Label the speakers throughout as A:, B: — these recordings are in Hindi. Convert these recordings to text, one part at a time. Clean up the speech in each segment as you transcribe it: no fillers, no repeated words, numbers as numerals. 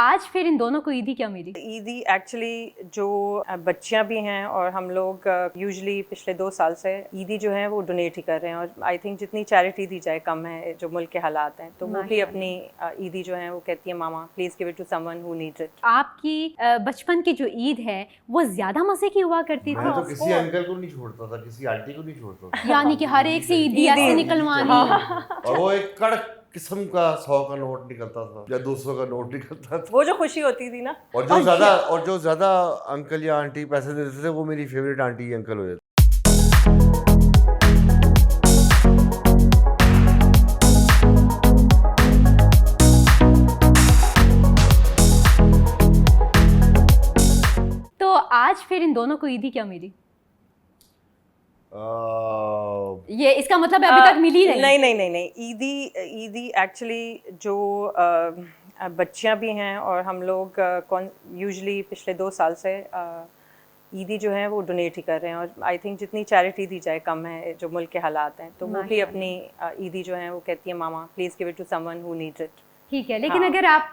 A: आज फिर इन दोनों को ईदी क्या मिली?
B: ईदी एक्चुअली जो बच्चियां भी हैं और हम लोग यूजुअली पिछले 2 साल से ईदी जो है वो डोनेट ही कर रहे हैं और आई थिंक जितनी चैरिटी दी जाए कम है जो मुल्क के हालात हैं, तो वो भी अपनी ईदी जो है वो कहती है mama please give it to someone who needs it.
A: आपकी बचपन की जो ईद है वो ज्यादा मजे की हुआ करती
C: मैं
A: थी?
C: तो किसी अंकल को नहीं छोड़ता था, किसी आंटी को नहीं छोड़ता था।
A: यानी कि हर एक से ईदी ऐसे निकलवानी।
C: और वो एक कड़क किस्म का 100 का नोट निकलता था या 200 का नोट निकलता था।
B: वो जो खुशी होती थी ना।
C: और जो ज्यादा अंकल या आंटी पैसे देते थे वो मेरी फेवरेट आंटी या अंकल हो जाते।
A: तो आज फिर इन दोनों को ईदी क्या मिली? ये इसका मतलब है अभी तक मिली
B: नहीं। ईदी एक्चुअली जो बच्चियां भी हैं और हम लोग यूजुअली पिछले 2 साल से ईदी जो है वो डोनेट ही कर रहे हैं और आई थिंक जितनी चैरिटी दी जाए कम है जो मुल्क के हालात हैं, तो वो भी अपनी ईदी जो है वो कहती है mama please give it to someone who needs it. ठीक
A: है, लेकिन अगर आप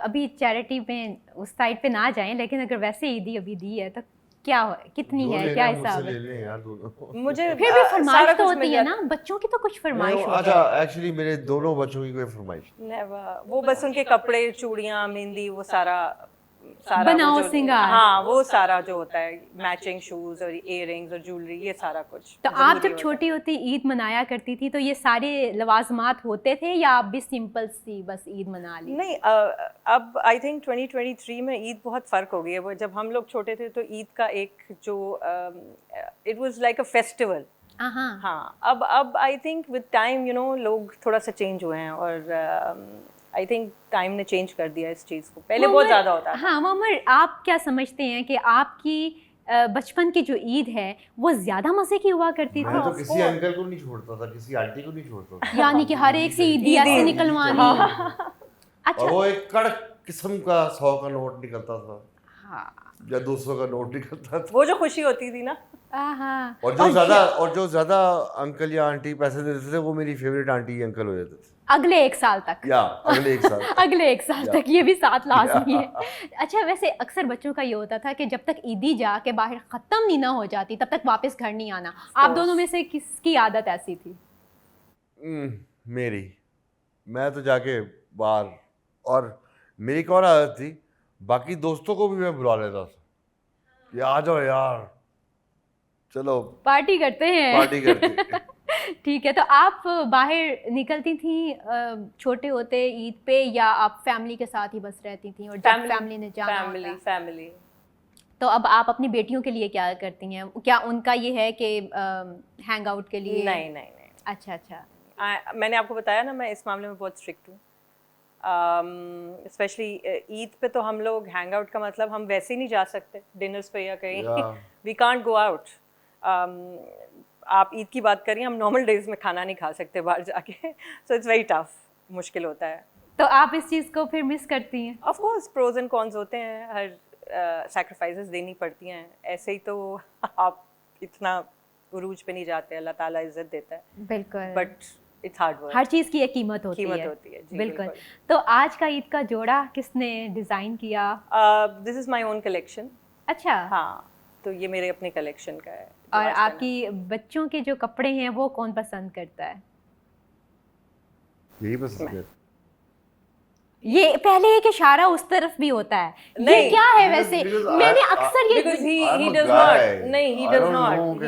A: अभी चैरिटी में उस साइड पे ना जाएं, लेकिन अगर वैसे ईदी अभी दी है तो क्या कितनी है, क्या हिसाब है?
B: मुझे
A: फिर भी फरमाइश तो होती है ना, बच्चों की तो कुछ फरमाइश होती है।
C: अच्छा, एक्चुअली मेरे दोनों बच्चों की कोई फरमाइश
B: नेवर, वो बस उनके कपड़े, चूड़ियां, मेहंदी, वो सारा
A: बनाओ सिंगार।
B: हाँ, वो सारा जो होता है, मैचिंग शूज और इयररिंग्स और ज्वेलरी, ये सारा कुछ।
A: तो आप जब छोटी होती ईद मनाया करती थी तो ये सारे लवाजमात होते थे या आप भी सिंपल सी बस ईद मना ली?
B: नहीं, अब आई थिंक 2023 में ईद बहुत फ़र्क हो गई है। वो जब हम लोग छोटे थे तो ईद का एक जो it was like a festival. हाँ, अब आई थिंक विद टाइम लोग थोड़ा सा चेंज हुए हैं और आई थिंक टाइम ने चेंज कर दिया इस चीज़ को। पहले बहुत ज़्यादा होता था।
A: हाँ मोहम्मद, आप क्या समझते हैं कि आपकी बचपन की जो ईद है वो ज्यादा मजे की हुआ करती थी?
C: मैं तो किसी अंकल को नहीं छोड़ता था, किसी आंटी को नहीं छोड़ता था।
A: यानी कि हर एक से ईदी ऐसे निकलवानी।
C: अच्छा, और वो एक कड़क किस्म का 100 का नोट निकलता था या 200 का नोट निकलता था।
B: वो जो खुशी होती थी ना।
C: और जो ज्यादा अंकल या आंटी पैसे देते थे वो मेरी फेवरेट आंटी या अंकल हो जाते थे
A: अगले 1 साल तक। अगले एक साल तक ये भी साथ लाजमी है। अच्छा, वैसे अक्सर बच्चों का ये होता था कि जब तक ईदी जाके बाहर ख़त्म नहीं ना हो जाती तब तक वापस घर नहीं आना। आप दोनों में से किसकी आदत ऐसी थी?
C: मेरी। मैं तो जाके बाहर, और मेरी कौन आदत थी, बाकी दोस्तों को भी मैं बुला लेता था कि आ जाओ यार, चलो
A: पार्टी करते हैं। ठीक है, तो आप बाहर निकलती थी छोटे होते ईद पे या आप फैमिली के साथ ही बस रहती थी? और जब फैमिली ने जाना
B: फैमिली।
A: तो अब आप अपनी बेटियों के लिए क्या करती हैं? क्या उनका ये है कि हैंग आउट के लिए?
B: नहीं।
A: अच्छा।
B: मैंने आपको बताया ना, मैं इस मामले में बहुत स्ट्रिक्ट हूँ। स्पेशली ईद पे तो हम लोग हैंग आउट का मतलब हम वैसे ही नहीं जा सकते डिनर्स पे या कहीं। We can't go out. आप ईद की बात करिए, हम नॉर्मल डेज में खाना नहीं खा सकते बाहर जाके। सो इट्स वेरी टफ, मुश्किल होता है।
A: तो आप इस चीज़ को फिर मिस करती हैं?
B: Of course, pros and cons होते हैं, हर सैक्रिफाइसेस देनी पड़ती हैं। ऐसे ही तो आप इतना उरूज पे नहीं जाते, अल्लाह ताला इज्जत देता है।
A: बिल्कुल,
B: बट इट्स हार्ड वर्क।
A: हर चीज़ की एक कीमत होती है जी, बिल्कुल। तो आज का ईद का जोड़ा किसने डिज़ाइन किया?
B: This is my own collection.
A: अच्छा।
B: हाँ, तो ये मेरे अपने कलेक्शन का है।
A: और आपकी बच्चों के जो कपड़े हैं वो कौन पसंद करता है?
C: यही पसंद है।
A: ये पहले एक इशारा उस तरफ भी होता है। ये क्या है वैसे? मैंने अक्सर ये
B: he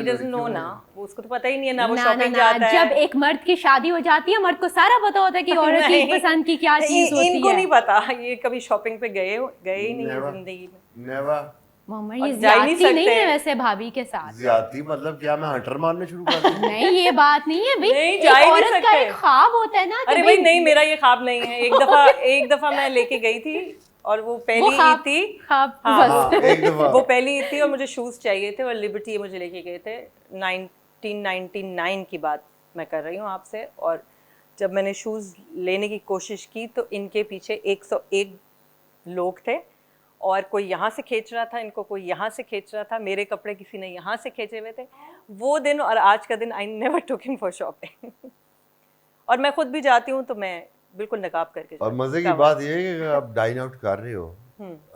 B: doesn't know ना, उसको तो पता ही नहीं है ना, वो शॉपिंग जाता है।
A: जब एक मर्द की शादी हो जाती है, मर्द को सारा पता होता है कि औरत की पसंद की क्या चीज होती है।
B: इनको नहीं पता, ये कभी शॉपिंग पे गए ही नहीं है जिंदगी में।
C: नेवर।
A: मोहम्मद, ये ज्यादती नहीं है वैसे भाभी के साथ?
C: ज्यादती मतलब क्या, मैं हंटर मारने शुरू कर दूं?
A: नहीं, ये बात नहीं है भाई।
B: एक
A: औरत का एक ख्वाब होता है ना।
B: अरे भाई नहीं, मेरा ये ख्वाब नहीं है। एक दफा मैं लेके गई थी और वो पहली ईद थी।
C: एक दफा
B: वो पहली ईद थी और मुझे शूज चाहिए थे और लिबर्टी मुझे लेके गए थे। 1999 की बात मैं कर रही हूँ आपसे। और जब मैंने शूज लेने की कोशिश की तो इनके पीछे 101 लोग थे और कोई यहाँ से खींच रहा था इनको, कोई यहाँ से खींच रहा था, मेरे कपड़े किसी ने यहाँ से खींचे हुए थे। वो दिन और आज का दिन I never took him for shopping. और मैं खुद भी जाती हूँ तो मैं बिल्कुल नकाब करके
C: और मजे की बात ये है कि अगर आप डाइन आउट कर रहे हो,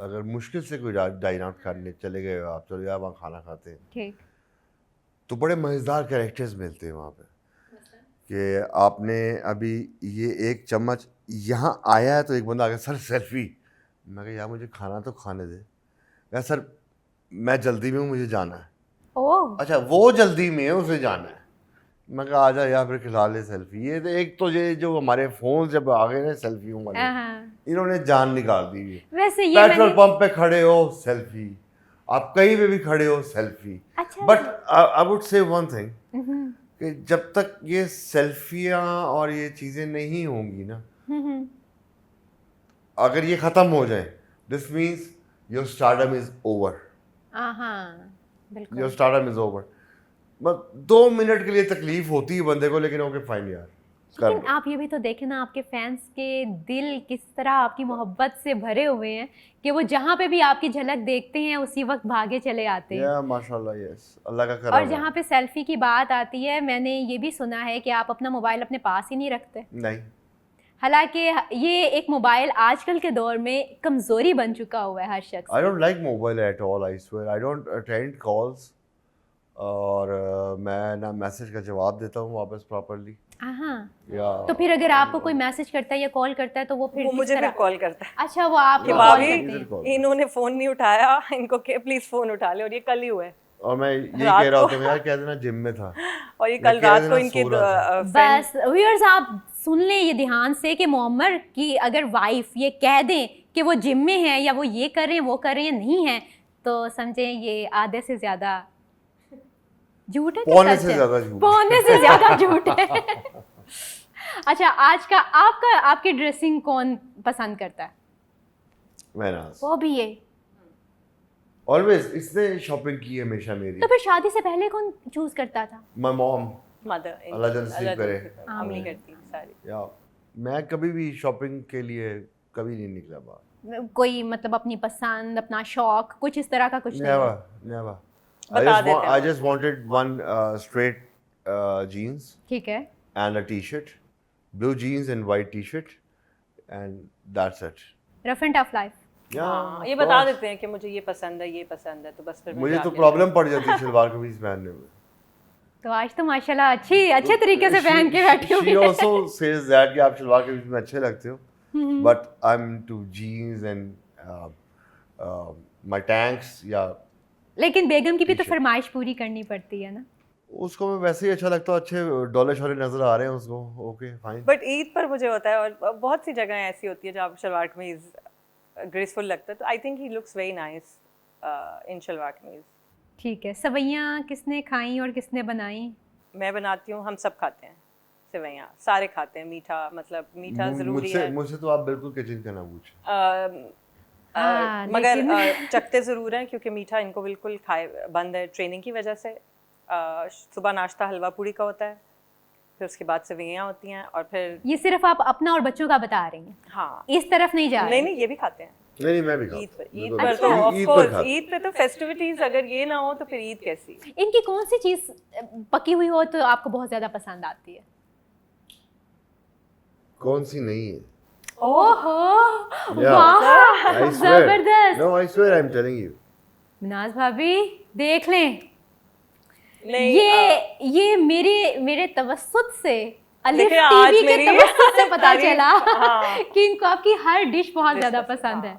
C: अगर मुश्किल से कोई डाइन आउट करने चले गए हो आप, चलो यार वहाँ खाना खाते हैं,
A: ठीक,
C: तो बड़े मज़ेदार कैरेक्टर्स मिलते हैं वहाँ पे कि आपने अभी ये एक चम्मच यहाँ आया है तो एक बंदा आ गया, सर सेल्फी। मैं कहा यार मुझे खाना तो खाने दे। यार सर मैं जल्दी में हूँ, मुझे जाना है।
A: ओह
C: अच्छा वो जल्दी में है, उसे जाना है। मैं कहा आजा यार फिर खिला ले सेल्फी। ये तो एक तो ये जो हमारे फोन जब आ गए ना सेल्फियों वाले, इन्होंने जान निकाल दी है।
A: वैसे ये
C: पेट्रोल पंप पे खड़े हो सेल्फी, आप कहीं पे भी खड़े हो सेल्फी।
A: अच्छा
C: but I would say one thing कि जब तक ये सेल्फियां और ये चीजें नहीं होंगी ना, अगर ये खत्म हो जाए, this means your stardom is over.
A: बिल्कुल
C: योर स्टारडम इज ओवर। बस 2 मिनट के लिए तकलीफ होती है बंदे को, लेकिन ओके फाइन यार कर
A: लेकिन आप ये भी तो देखें ना, आपके फैंस के दिल किस तरह आपकी मोहब्बत से भरे हुए हैं कि वो जहाँ पे भी आपकी झलक देखते हैं उसी वक्त भागे चले आते हैं।
C: या माशाल्लाह, यस, अल्लाह का करम
A: और
C: है।
A: जहाँ पे सेल्फी की बात आती है, मैंने ये भी सुना है कि आप अपना मोबाइल अपने पास ही नहीं रखते।
C: नहीं,
A: हालांकि ये एक मोबाइल आजकल के दौर में कमजोरी बन चुका हुआ है हर शख्स।
C: I don't like mobile at all, I swear. I don't attend calls, और मैं ना मैसेज का जवाब देता हूँ वापस प्रॉपर्ली। या
A: तो फिर अगर आपको कोई मैसेज करता है या कॉल करता है तो वो फिर
B: वो
A: किस
B: मुझे
A: तरह?
B: फिर कॉल करता है
A: अच्छा वो आप
B: कि
A: कॉल
B: भाभी
A: करते हैं।
B: इन्होंने फोन नहीं उठाया, इनको के प्लीज फोन उठा ले। और ये कल ही हुआ है,
C: और मैं ये
B: रात
C: कह रहा
B: को-
C: होता हूँ यार कह देना जिम में था।
B: और ये
C: मैं
B: कल
C: कह
B: रात
C: देना
B: को इनके
C: सो रहा
A: बस व्यूअर्स आप सुन लें ये ध्यान से कि मोअम्मर की अगर वाइफ ये कह दें कि वो जिम में है या वो ये कर रहे हैं वो कर रहे हैं नहीं है, तो समझें ये आधे से ज्यादा झूठ है कि
C: पौने
A: सच
C: से
A: है?
C: ज्यादा झूठ।
A: पौने से ज्यादा झूठ है। अच्छा आज का आपकी ड्रेसिंग कौन पसंद करता है?
C: मैंने
A: वो भी ये।
C: ऑलवेज इसने शॉपिंग की है हमेशा मेरी।
A: तो फिर शादी से पहले कौन चूज करता था?
C: माय मॉम,
B: मदर
C: अल्लाह जल्द नसीब करे।
B: अम्मी करती है सारी।
C: या मैं कभी भी शॉपिंग के लिए कभी नहीं निकला बाहर।
A: कोई मतलब अपनी पसंद अपना शौक कुछ इस तरह का कुछ नहीं है?
C: Never never.
B: बता देते हैं
C: I just wanted one straight jeans
A: ठीक है।
C: and a t-shirt, blue jeans and white t-shirt, and that's it.
A: Rough and tough life.
C: Yeah,
B: हाँ, ये
C: of
B: बता
C: course.
B: देते हैं कि मुझे ये पसंद है, ये पसंद है, तो बस फिर मैं
C: मुझे तो
B: जाके-
C: प्रॉब्लम पड़ जाती है शलवार कमीज पहनने में।
A: तो आज तो माशाल्लाह अच्छे तरीके से पहन के बैठी हुई
C: She
A: है।
C: also says that कि आप शलवार कमीज में अच्छे लगते हो, but I'm into jeans and my tanks या
A: लेकिन बेगम की भी तो
C: T-shirt.
A: फरमाइश पूरी करनी पड़ती है ना।
C: उसको मैं वैसे ही अच्छा लगता हूँ, अच्छे डोले शोले नजर आ रहे हैं उसको, ओके फाइन।
B: बट ईद पर मुझे होता है, और बहुत सी जगह ऐसी होती है जहाँ पर शलवार कमीज ग्रेसफुल लगता है, तो I think he looks very nice in shalwar kameez.
A: ठीक है। सवैयाँ किसने खाई और किसने बनाई?
B: मैं बनाती हूँ, हम सब खाते हैं सेवैयाँ, सारे खाते हैं। मीठा, मतलब मीठा ज़रूरी है।
C: मुझसे तो आप बिल्कुल किचन का ना पूछें।
B: मगर चखते ज़रूर हैं क्योंकि मीठा इनको बिल्कुल खाए बंद है ट्रेनिंग की वजह से। सुबह नाश्ता हलवा पूड़ी का होता है, फिर उसके बाद सेवैयाँ होती हैं, और फिर
A: ये सिर्फ आप अपना और बच्चों का बता रही हैं,
B: हाँ,
A: इस तरफ नहीं जा रही।
B: नहीं ये भी खाते हैं
C: नहीं मैं भी खाता
B: ईद पर।
C: हूँ।
B: ईद
C: मैं
B: पर
C: तो
B: तो
C: ईद
B: ऑफ
C: पर
B: कोर्स,
C: खाता हूँ।
B: ईद पे तो फेस्टिविटीज अगर ये ना हो तो फिर ईद कैसी।
A: इनकी कौन सी चीज पकी हुई हो तो आपको बहुत ज्यादा पसंद आती है?
C: कौन सी नहीं है?
A: ओहो
C: Yeah.
A: वाह
C: I swear.
A: जबरदस्त।
C: No, I swear I'm telling you.
A: Minaj भाभी देख लें,
B: नहीं
A: ये मेरे तवस्सुत से अलिफ
B: देखिए, आज
A: टीवी के
B: मेरी
A: तवस्सुत से पता
B: तारीफ-
A: चला
B: हाँ।
A: कि इनको आपकी हर डिश बहुत ज्यादा पसंद है।